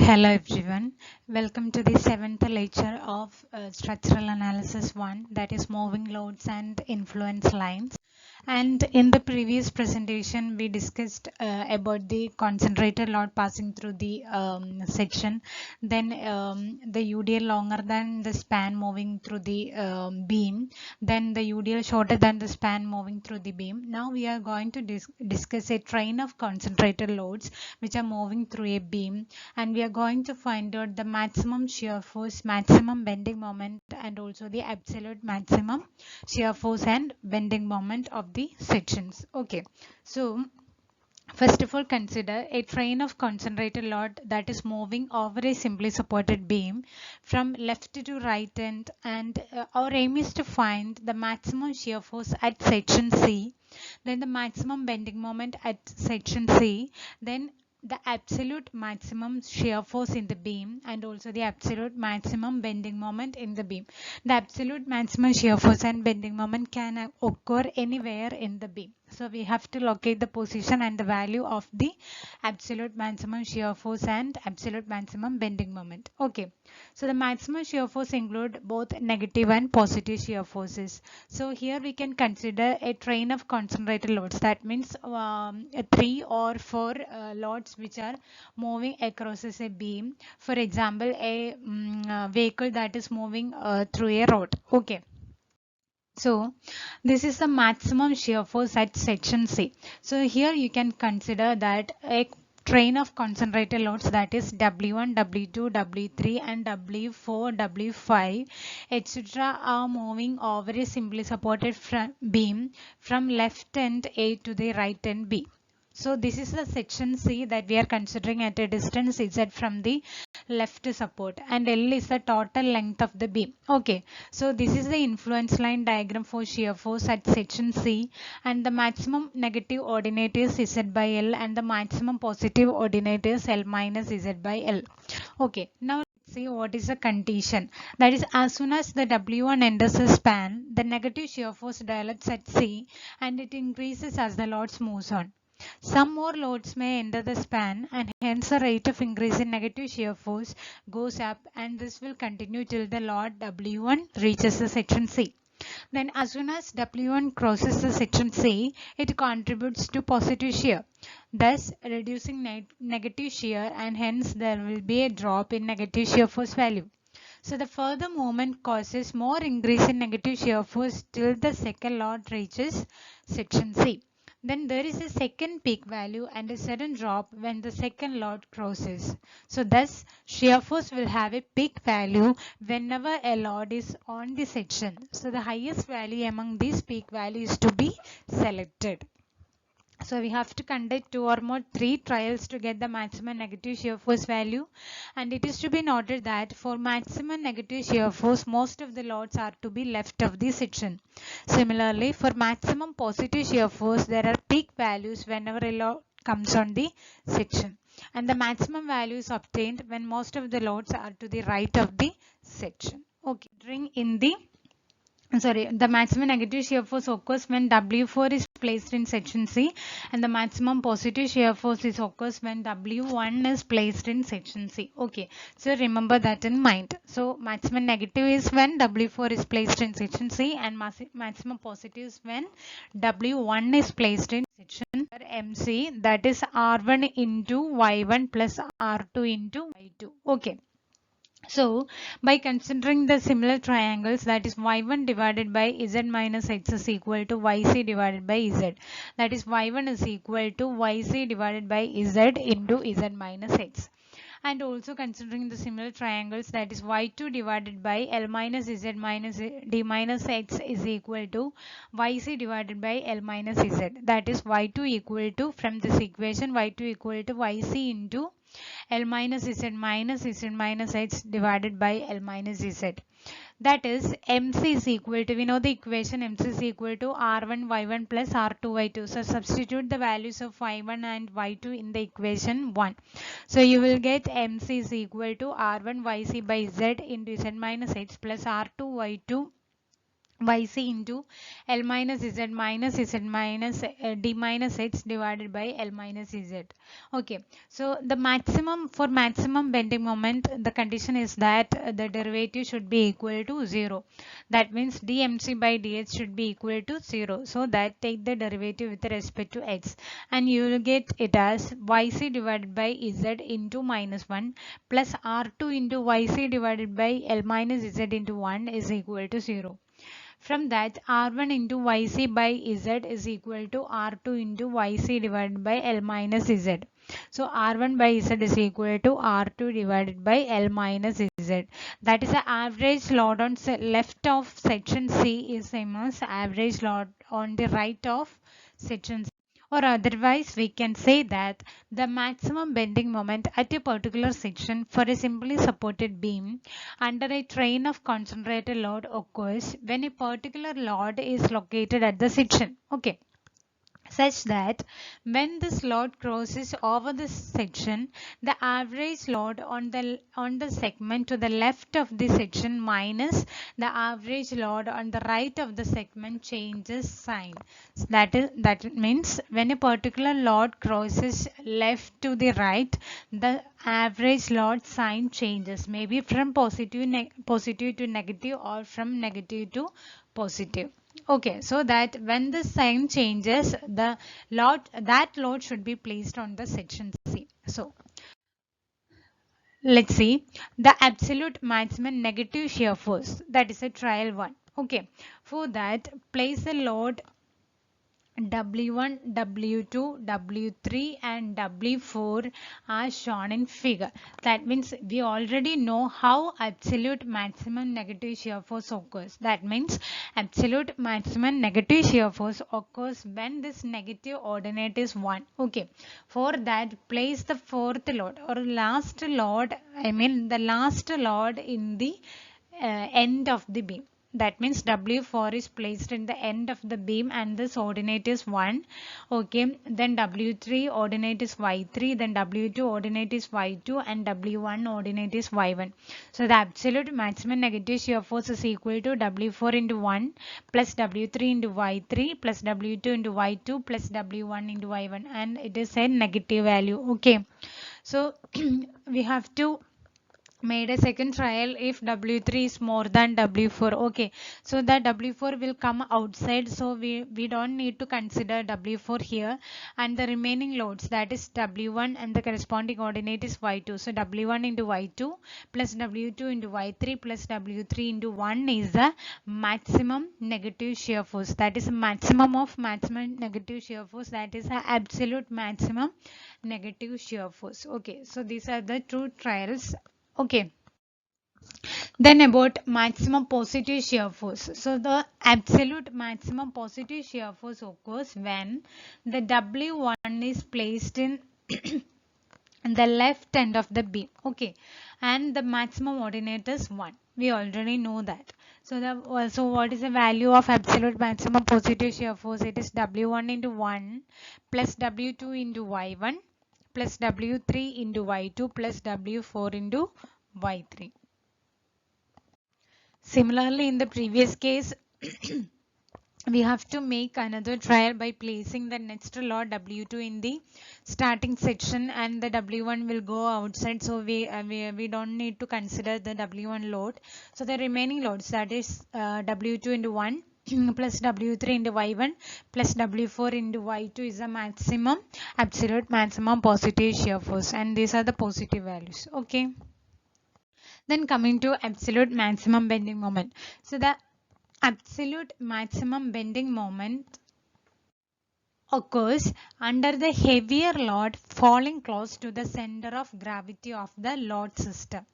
Hello everyone, welcome to the seventh lecture of Structural Analysis 1, that is moving loads and influence lines. And in the previous presentation we discussed about the concentrated load passing through the section, then the UDL longer than the span moving through the beam, then the UDL shorter than the span moving through the beam. Now we are going to discuss a train of concentrated loads which are moving through a beam, and we are going to find out the maximum shear force, maximum bending moment, and also the absolute maximum shear force and bending moment of the sections. Okay, so first of all, consider a train of concentrated load that is moving over a simply supported beam from left to right end, and our aim is to find the maximum shear force at section C, then the maximum bending moment at section C, then the absolute maximum shear force in the beam, and also the absolute maximum bending moment in the beam. The absolute maximum shear force and bending moment can occur anywhere in the beam. So we have to locate the position and the value of the absolute maximum shear force and absolute maximum bending moment. Okay, so the maximum shear force include both negative and positive shear forces. So here we can consider a train of concentrated loads. That means 3 or 4 loads which are moving across a beam. For example, a vehicle that is moving through a road. Okay. So this is the maximum shear force at section C. So here you can consider that a train of concentrated loads, that is W1, W2, W3 and W4, W5 etc. are moving over a simply supported beam from left end A to the right end B. So this is the section C that we are considering at a distance Z from the left support, and L is the total length of the beam. Okay, so this is the influence line diagram for shear force at section C, and the maximum negative ordinate is Z by L and the maximum positive ordinate is L minus Z by L. Okay, now let's see what is the condition. That is, as soon as the W1 enters the span, the negative shear force develops at C and it increases as the loads moves on. Some more loads may enter the span, and hence the rate of increase in negative shear force goes up, and this will continue till the load W1 reaches the section C. Then as soon as W1 crosses the section C, it contributes to positive shear, thus reducing negative shear, and hence there will be a drop in negative shear force value. So the further movement causes more increase in negative shear force till the second load reaches section C. Then there is a second peak value and a sudden drop when the second load crosses. So thus shear force will have a peak value whenever a load is on the section. So the highest value among these peak values to be selected. So we have to conduct 2 or more 3 trials to get the maximum negative shear force value, and it is to be noted that for maximum negative shear force most of the loads are to be left of the section. Similarly, for maximum positive shear force there are peak values whenever a load comes on the section, and the maximum value is obtained when most of the loads are to the right of the section. Okay, the maximum negative shear force occurs when W4 is placed in section C, and the maximum positive shear force occurs when W1 is placed in section C. Okay, so remember that in mind. So maximum negative is when W4 is placed in section C, and maximum positive is when W1 is placed in section MC, that is R1 into Y1 plus R2 into Y2. Okay. So by considering the similar triangles, that is y1 divided by z minus x is equal to yc divided by z, that is y1 is equal to yc divided by z into z minus x. And also considering the similar triangles, that is y2 divided by L minus z minus d minus x is equal to yc divided by L minus z, that is y2 equal to, from this equation, y2 equal to yc into L minus z minus x divided by L minus z. That is MC is equal to, we know the equation, MC is equal to R1 Y1 plus R2 Y2. So substitute the values of Y1 and Y2 in the equation 1. So you will get MC is equal to R1 YC by Z into Z minus X plus R2 Y2 yc into L minus z minus z minus d minus h divided by L minus z. Okay, so the maximum, for maximum bending moment, the condition is that the derivative should be equal to 0. That means dmc by dh should be equal to 0. So that take the derivative with respect to x, and you will get it as yc divided by z into minus 1 plus r2 into yc divided by L minus z into 1 is equal to 0. From that, R1 into Yc by Z is equal to R2 into Yc divided by L minus Z. So R1 by Z is equal to R2 divided by L minus Z. That is the average load on left of section C is same as average load on the right of section C. Or otherwise, we can say that the maximum bending moment at a particular section for a simply supported beam under a train of concentrated load occurs when a particular load is located at the section. Okay, such that when this load crosses over this section, the average load on the segment to the left of the section minus the average load on the right of the segment changes sign. So that means when a particular load crosses left to the right, the average load sign changes, maybe from positive to negative or from negative to positive. Okay, so that when the sign changes, the load should be placed on the section C. So let's see the absolute maximum negative shear force. That is a trial one. Okay, for that place a load W1, W2, W3 and W4 are shown in figure. That means we already know how absolute maximum negative shear force occurs. That means absolute maximum negative shear force occurs when this negative ordinate is 1. Okay. For that, place the fourth load or last load, the last load in the end of the beam. That means W4 is placed in the end of the beam and this ordinate is 1. Okay, then W3 ordinate is Y3, then W2 ordinate is Y2 and W1 ordinate is Y1. So the absolute maximum negative shear force is equal to W4 into 1 plus W3 into Y3 plus W2 into Y2 plus W1 into Y1, and it is a negative value. Okay, so we have to made a second trial if W3 is more than W4. Okay, so that W4 will come outside, so we don't need to consider W4 here, and the remaining loads, that is W1 and the corresponding coordinate is Y2. So W1 into Y2 plus W2 into Y3 plus W3 into 1 is the maximum negative shear force. That is maximum of maximum negative shear force, that is the absolute maximum negative shear force. Okay, so these are the two trials. Okay, then about maximum positive shear force. So the absolute maximum positive shear force occurs when the W1 is placed in the left end of the beam. Okay, and the maximum ordinate is 1. We already know that. So what is the value of absolute maximum positive shear force? It is W1 into 1 plus W2 into Y1 plus W3 into Y2 plus W4 into Y3. Similarly, in the previous case, we have to make another trial by placing the next load W2 in the starting section and the W1 will go outside. So we don't need to consider the W1 load. So the remaining loads, that is W2 into 1 plus W3 into Y1 plus W4 into Y2 is the maximum, absolute maximum positive shear force, and these are the positive values. Okay. Then coming to absolute maximum bending moment. So the absolute maximum bending moment occurs under the heavier load falling close to the center of gravity of the load system.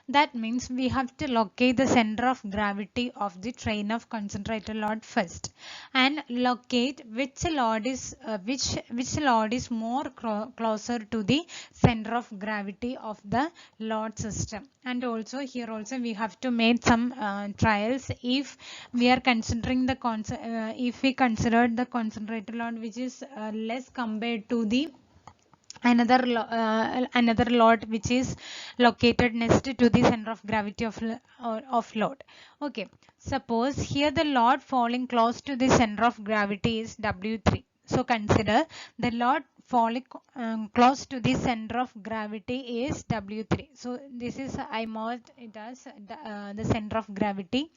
That means we have to locate the center of gravity of the train of concentrated load first, and locate which load is more closer to the center of gravity of the load system. And also here also we have to make some trials if we are considering the if we consider the concentrated load which is less compared to the another load which is located next to the center of gravity of load. Okay, suppose here the load falling close to the center of gravity is W3. So consider the load falling close to the center of gravity is W3. So this is I marked it as the center of gravity,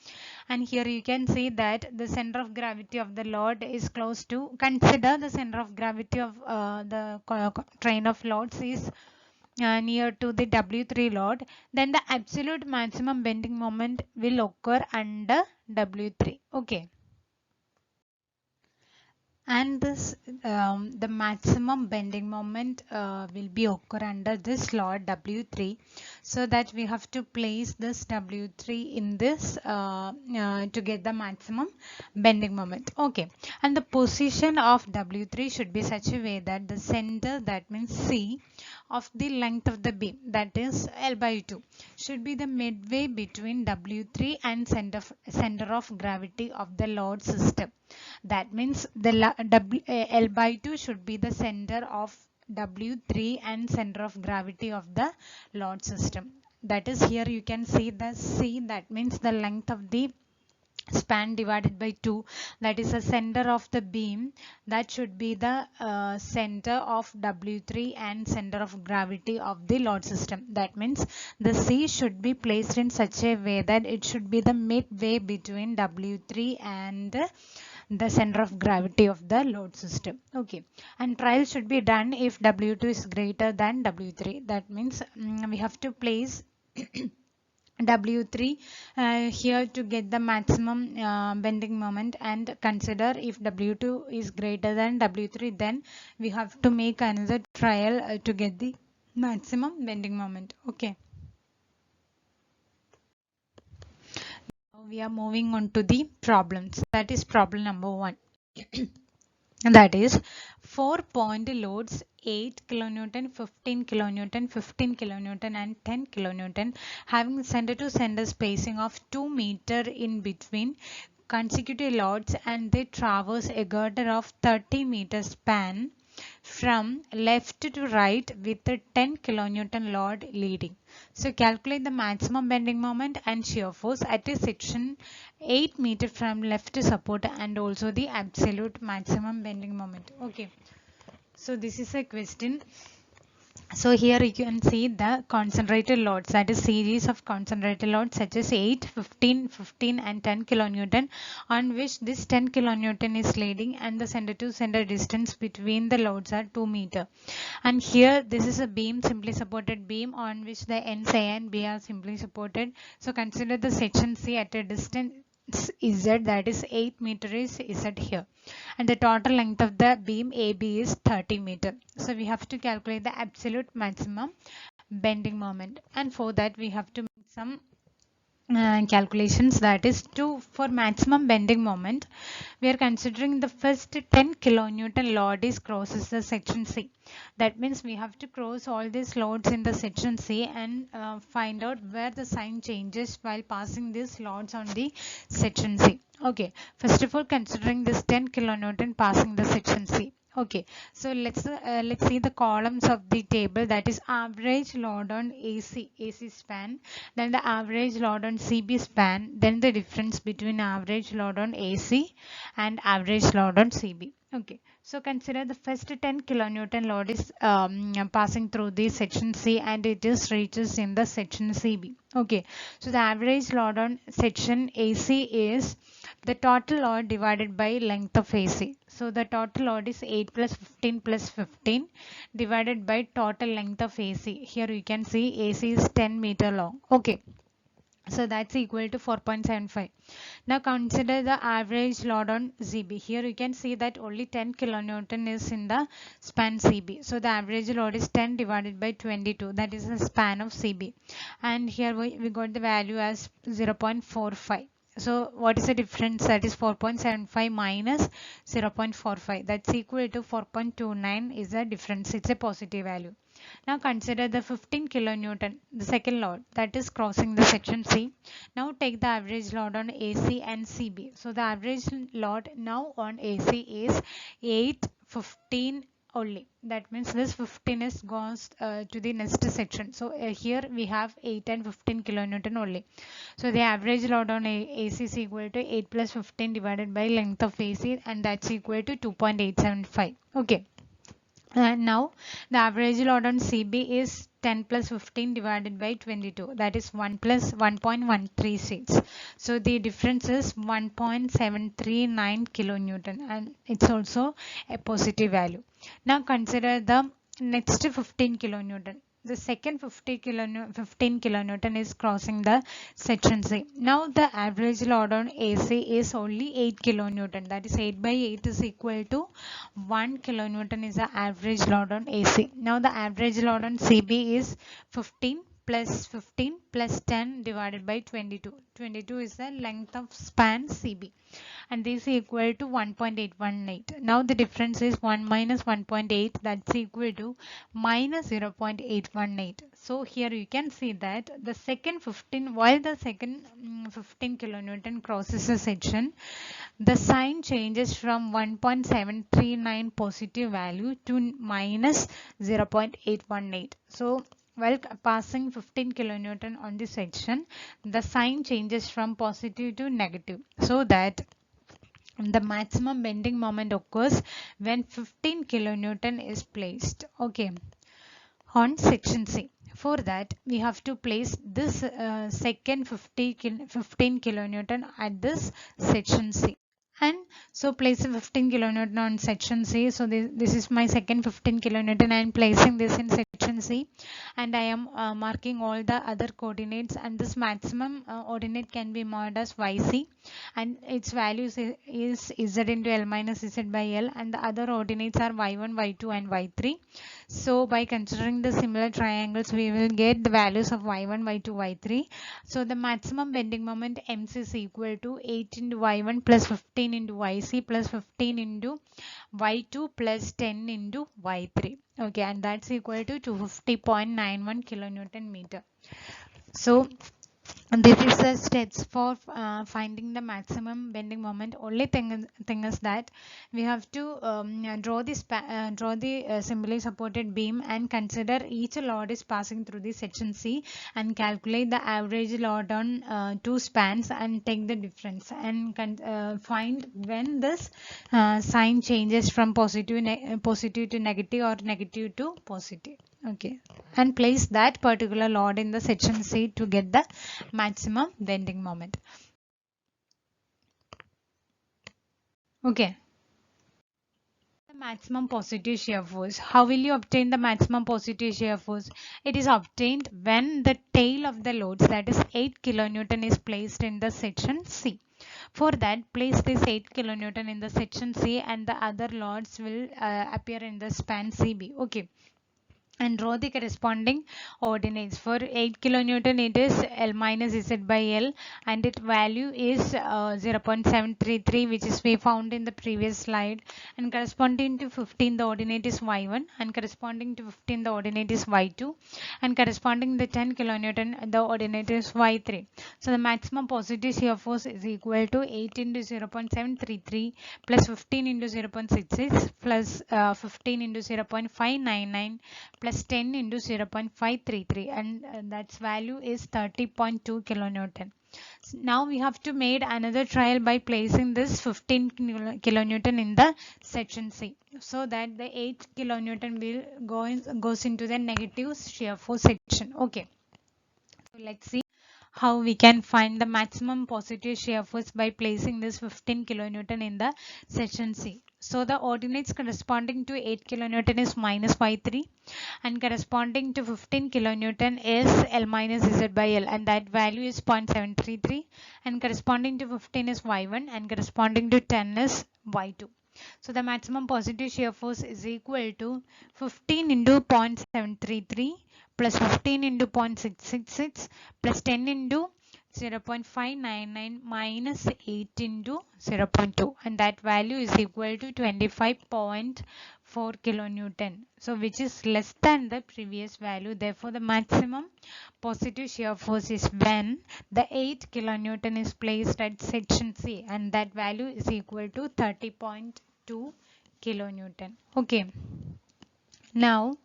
and here you can see that the center of gravity of the load is close to, consider the center of gravity of the train of loads is near to the W3 load, then the absolute maximum bending moment will occur under W3. Okay, and this the maximum bending moment will be occur under this load W3, so that we have to place this W3 in this to get the maximum bending moment. Okay, and the position of W3 should be such a way that the center, that means C, of the length of the beam, that is L by 2, should be the midway between W3 and center of gravity of the load system. That means the L by 2 should be the center of W3 and center of gravity of the load system. That is, here you can see the C, that means the length of the span divided by 2, that is the center of the beam, that should be the center of W3 and center of gravity of the load system. That means the C should be placed in such a way that it should be the midway between W3 and the center of gravity of the load system. Okay, and trial should be done if W2 is greater than W3. That means we have to place W3 here to get the maximum bending moment, and consider if W2 is greater than W3, then we have to make another trial to get the maximum bending moment. Okay, now we are moving on to the problems. That is problem number 1. That is 4-point loads 8 kilonewton, 15 kilonewton, 15 kilonewton and 10 kilonewton having center to center spacing of 2 meter in between consecutive loads, and they traverse a girder of 30 meter span from left to right with a 10 kilonewton load leading. So calculate the maximum bending moment and shear force at a section 8 meter from left to support, and also the absolute maximum bending moment. Okay, so this is a question. So here you can see the concentrated loads, that is series of concentrated loads such as 8, 15, 15 and 10 kilonewton, on which this 10 kilonewton is leading, and the center to center distance between the loads are 2 meter. And here this is a beam, simply supported beam, on which the ends A and B are simply supported. So consider the section C at a distance Z, that is 8 meter is Z here, and the total length of the beam AB is 30 meter. So we have to calculate the absolute maximum bending moment, and for that we have to make some calculations. That is, for maximum bending moment, we are considering the first 10 kilonewton load is crosses the section C. That means we have to cross all these loads in the section C and find out where the sign changes while passing these loads on the section C. Okay, first of all, considering this 10 kilonewton passing the section C. Okay, so let's see the columns of the table. That is average load on AC span, then the average load on CB span, then the difference between average load on AC and average load on CB. Okay, so consider the first 10 kilonewton load is passing through the section C, and it is reaches in the section CB. Okay, so the average load on section AC is the total load divided by length of AC. So the total load is 8 plus 15 divided by total length of AC. Here you can see AC is 10 meter long. Okay, so that's equal to 4.75. Now consider the average load on CB. Here you can see that only 10 kilonewton is in the span CB. So the average load is 10 divided by 22. That is the span of CB. And here we got the value as 0.45. So what is the difference? That is 4.75 minus 0.45. That's equal to 4.29 is the difference. It's a positive value. Now consider the 15 kilonewton, the second load, that is crossing the section C. Now take the average load on AC and CB. So the average load now on AC is 8, 15 only. That means this 15 is goes to the next section. So here we have 8 and 15 kilonewton only. So the average load on AC is equal to 8 plus 15 divided by length of AC, and that's equal to 2.875. Okay. And now the average load on CB is 10 plus 15 divided by 22, that is 1 plus 1.136. So the difference is 1.739 kilonewton, and it's also a positive value. Now consider the next 15 kilonewton. The second 15 kilonewton is crossing the section C. Now the average load on AC is only 8 kilonewton, that is 8 by 8 is equal to 1 kilonewton is the average load on AC. Now the average load on CB is 15 plus 10 divided by 22. 22 is the length of span CB, and this is equal to 1.818. Now the difference is 1 minus 1.8, that's equal to minus 0.818. So here you can see that the second 15, while the second 15 kilonewton crosses the section, the sign changes from 1.739 positive value to minus 0.818. So while passing 15 kilonewton on the section, the sign changes from positive to negative, so that the maximum bending moment occurs when 15 kilonewton is placed, okay, on section C. For that, we have to place this second 15 kilonewton at this section C. And so place 15 kilonewton on section C. So this is my second 15 kilonewton. I am placing this in section C, and I am marking all the other coordinates, and this maximum ordinate can be marked as YC, and its value is Z into L minus Z by L, and the other ordinates are Y1, Y2 and Y3. So by considering the similar triangles, we will get the values of Y1, Y2, Y3. So the maximum bending moment MC is equal to 8 into Y1 plus 15 into YC plus 15 into Y2 plus 10 into Y3. Okay, and that's equal to 250.91 kilonewton meter. So this is the steps for finding the maximum bending moment. Only thing is that we have to draw the simply supported beam and consider each load is passing through the section C, and calculate the average load on two spans and take the difference, and find when this sign changes from positive to negative or negative to positive. Okay, and place that particular load in the section C to get the maximum bending moment. Okay. The maximum positive shear force. How will you obtain the maximum positive shear force? It is obtained when the tail of the loads, that is 8 kilonewton, is placed in the section C. For that, place this 8 kilonewton in the section C, and the other loads will appear in the span CB. Okay, and draw the corresponding ordinates. For 8 kilonewton, it is L minus Z by L, and its value is 0.733, which is we found in the previous slide. And corresponding to 15, the ordinate is Y1, and corresponding to 15, the ordinate is Y2, and corresponding to 10 kilonewton, the ordinate is Y3. So the maximum positive shear force is equal to 8 into 0.733 plus 15 into 0.66 plus 15 into 0.599 plus 10 into 0.533, and that's value is 30.2 kilonewton. Now we have to make another trial by placing this 15 kilonewton in the section C, so that the 8 kilonewton will goes into the negative shear force section. Okay, so let's see how we can find the maximum positive shear force by placing this 15 kilonewton in the section C. So the ordinates corresponding to 8 kilonewton is minus Y3, and corresponding to 15 kilonewton is L minus Z by L, and that value is 0.733, and corresponding to 15 is Y1, and corresponding to 10 is Y2. So the maximum positive shear force is equal to 15 into 0.733 plus 15 into 0.666 plus 10 into 0.599 minus 8 into 0.2, and that value is equal to 25.4 kilonewton, so which is less than the previous value. Therefore the maximum positive shear force is when the 8 kilonewton is placed at section C, and that value is equal to 30.2 kilonewton. Okay, Now,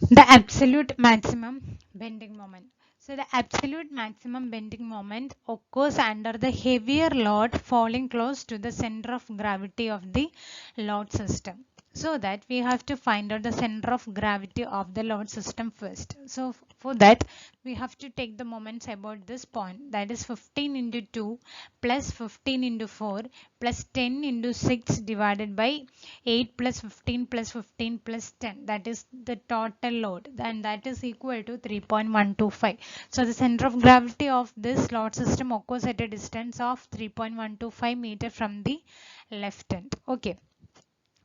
the absolute maximum bending moment. So the absolute maximum bending moment occurs under the heavier load falling close to the center of gravity of the load system. So that we have to find out the center of gravity of the load system first. So for that we have to take the moments about this point, that is 15 into 2 plus 15 into 4 plus 10 into 6 divided by 8 plus 15 plus 15 plus 10, that is the total load, and that is equal to 3.125. So the center of gravity of this load system occurs at a distance of 3.125 meter from the left end. Okay,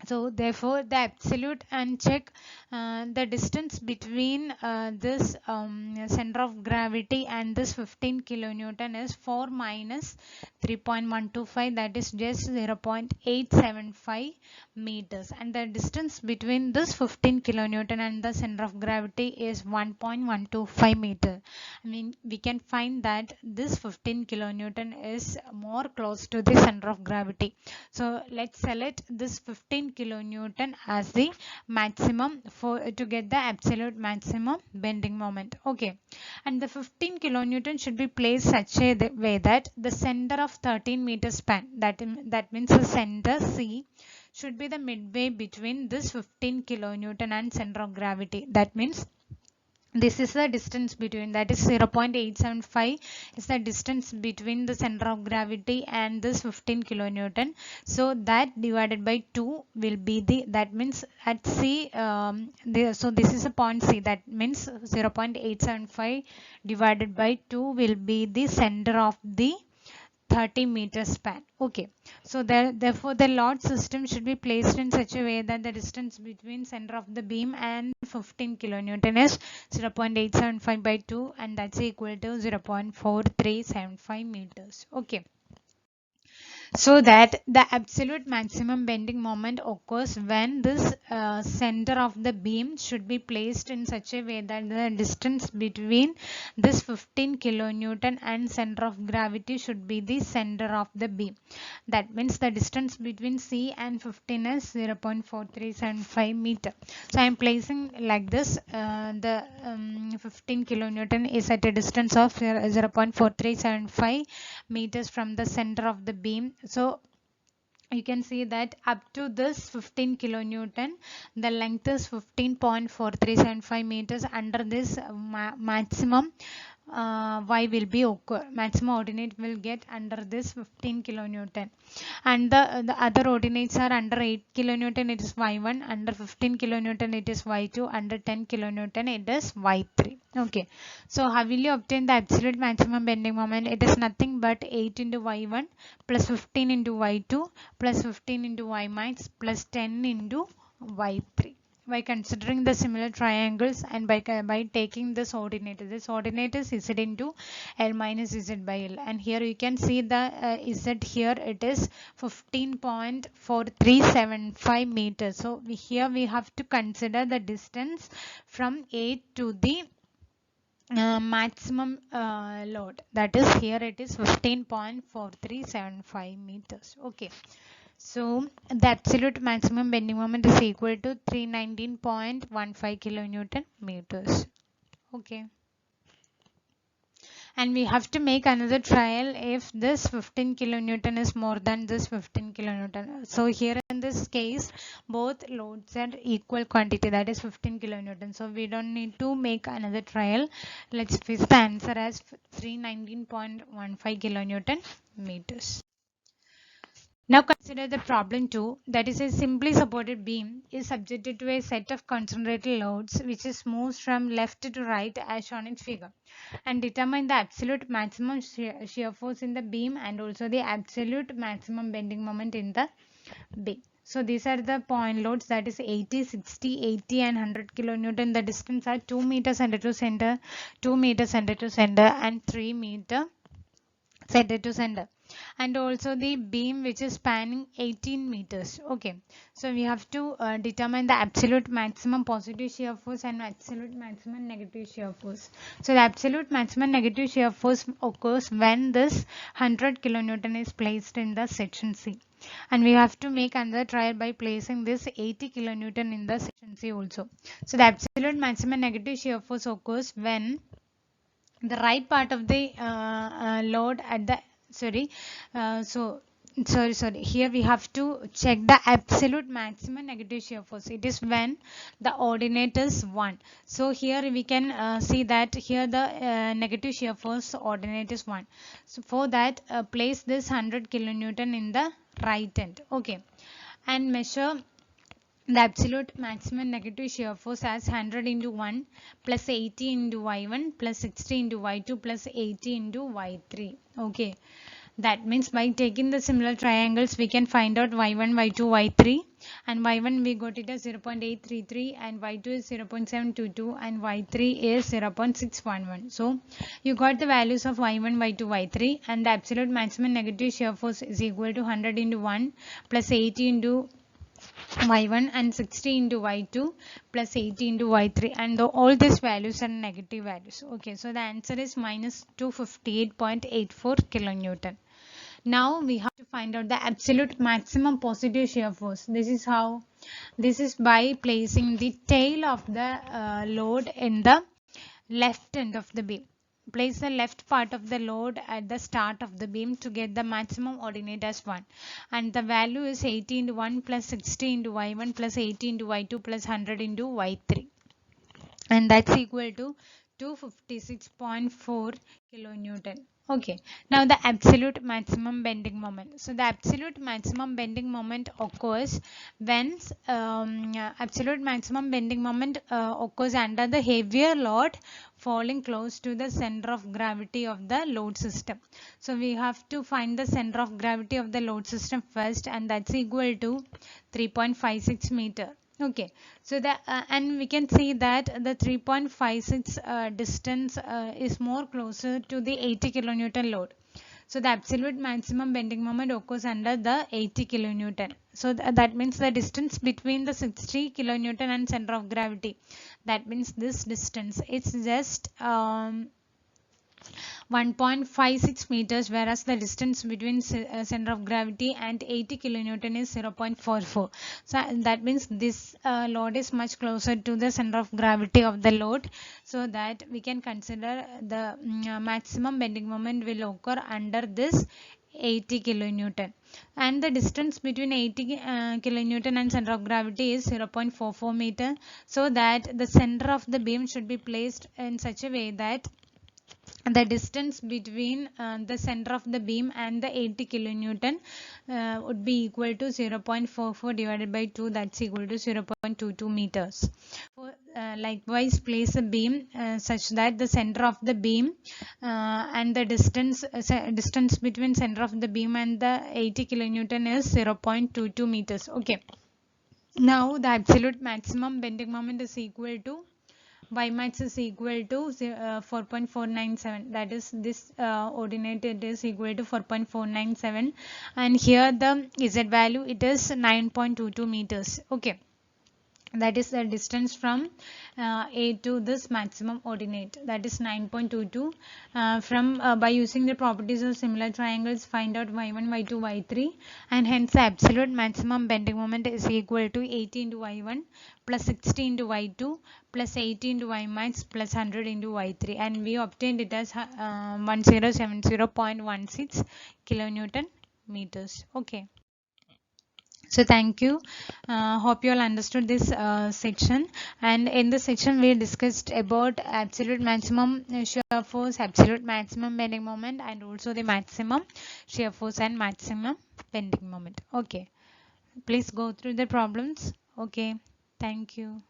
so therefore the absolute, and check the distance between this center of gravity and this 15 kilonewton is 4 minus 3.125, that is just 0.875 meters, and the distance between this 15 kilonewton and the center of gravity is 1.125 meter. I mean, we can find that this 15 kilonewton is more close to the center of gravity. So let's select this 15 kilonewton as the maximum to get the absolute maximum bending moment. Okay, and the 15 kilonewton should be placed such a way that the center of 13 meter span, that means the center C should be the midway between this 15 kilonewton and center of gravity. That means this is the distance between, that is 0.875 is the distance between the center of gravity and this 15 kilonewton. So that divided by 2 will be the, that means at C, so this is a point C, that means 0.875 divided by 2 will be the center of the 30 meter span. Okay, so therefore the load system should be placed in such a way that the distance between center of the beam and 15 kilonewton is 0.875 by 2, and that's equal to 0.4375 meters. Okay, so that the absolute maximum bending moment occurs when this center of the beam should be placed in such a way that the distance between this 15 kilonewton and center of gravity should be the center of the beam. That means the distance between C and 15 is 0.4375 meter. So I am placing like this, the 15 kilonewton is at a distance of 0.4375 meters from the center of the beam. So you can see that up to this 15 kilonewton the length is 15.4375 meters. Under this maximum y will be occur, maximum ordinate will get under this 15 kilonewton, and the other ordinates are under 8 kilonewton it is y1, under 15 kilonewton it is y2, under 10 kilonewton it is y3. Okay, so how will you obtain the absolute maximum bending moment? It is nothing but 8 into y1 plus 15 into y2 plus 15 into y max plus 10 into y3, by considering the similar triangles and by taking this ordinate. This ordinate is z into L minus z by L, and here you can see the z here, it is 15.4375 meters. So here we have to consider the distance from 8 to the maximum load, that is here it is 15.4375 meters. Okay, so the absolute maximum bending moment is equal to 319.15 kilonewton meters. Okay, and we have to make another trial if this 15 kilonewton is more than this 15 kilonewton. So here in this case both loads are equal quantity, that is 15 kilonewton, so we don't need to make another trial. Let's fix the answer as 319.15 kilonewton meters. Now consider the problem 2, that is a simply supported beam is subjected to a set of concentrated loads which is moves from left to right as shown in figure, and determine the absolute maximum shear force in the beam and also the absolute maximum bending moment in the beam. So these are the point loads, that is 80, 60, 80 and 100 kilonewton. The distance are 2 meters center to center, 2 meters center to center and 3 meter center to center, and also the beam which is spanning 18 meters. Okay, so we have to determine the absolute maximum positive shear force and absolute maximum negative shear force. So the absolute maximum negative shear force occurs when this 100 kilonewton is placed in the section C. And we have to make another trial by placing this 80 kilonewton in the section C also. So the absolute maximum negative shear force occurs when the right part of the load at the sorry, here we have to check the absolute maximum negative shear force. It is when the ordinate is 1. So here we can see that here the negative shear force ordinate is 1. So for that, place this 100 kilonewton in the right end, okay, and measure the absolute maximum negative shear force as 100 into 1 plus 80 into y1 plus 60 into y2 plus 80 into y3. Okay, that means by taking the similar triangles we can find out y1, y2, y3, and y1 we got it as 0.833 and y2 is 0.722 and y3 is 0.611. So you got the values of y1, y2, y3, and the absolute maximum negative shear force is equal to 100 into 1 plus 80 into y1 and 60 into y2 plus 80 into y3, and all these values are negative values. Okay, so the answer is minus 258.84 kilonewton. Now we have to find out the absolute maximum positive shear force. This is how, this is by placing the tail of the load in the left end of the beam. Place the left part of the load at the start of the beam to get the maximum ordinate as 1. And the value is 80 into 1 plus 60 into y1 plus 80 into y2 plus 100 into y3. And that's equal to 256.4 kilonewton. Okay, now the absolute maximum bending moment. So the absolute maximum bending moment occurs when absolute maximum bending moment occurs under the heavier load falling close to the center of gravity of the load system. So we have to find the center of gravity of the load system first, and that's equal to 3.56 meter. Okay, so the and we can see that the 3.56 distance is more closer to the 80 kilonewton load. So the absolute maximum bending moment occurs under the 80 kilonewton. So that means the distance between the 60 kilonewton and center of gravity. That means this distance is just 1.56 meters, whereas the distance between center of gravity and 80 kilonewton is 0.44. So that means this load is much closer to the center of gravity of the load, so that we can consider the maximum bending moment will occur under this 80 kilonewton, and the distance between 80 kilonewton and center of gravity is 0.44 meter. So that the center of the beam should be placed in such a way that the distance between the center of the beam and the 80 kilonewton would be equal to 0.44 divided by 2, that's equal to 0.22 meters. Likewise, place a beam such that the center of the beam and the distance between center of the beam and the 80 kilonewton is 0.22 meters. Okay, now the absolute maximum bending moment is equal to y max is equal to 4.497, that is this ordinate, it is equal to 4.497, and here the z value, it is 9.22 meters. Okay, that is the distance from A to this maximum ordinate, that is 9.22. From by using the properties of similar triangles, find out y1, y2, y3, and hence the absolute maximum bending moment is equal to 80 into y1 plus 60 into y2 plus 80 into y max plus 100 into y3, and we obtained it as 1070.16 kilonewton meters. Okay. So thank you. Hope you all understood this section. And in this section, we discussed about absolute maximum shear force, absolute maximum bending moment, and also the maximum shear force and maximum bending moment. Okay. Please go through the problems. Okay. Thank you.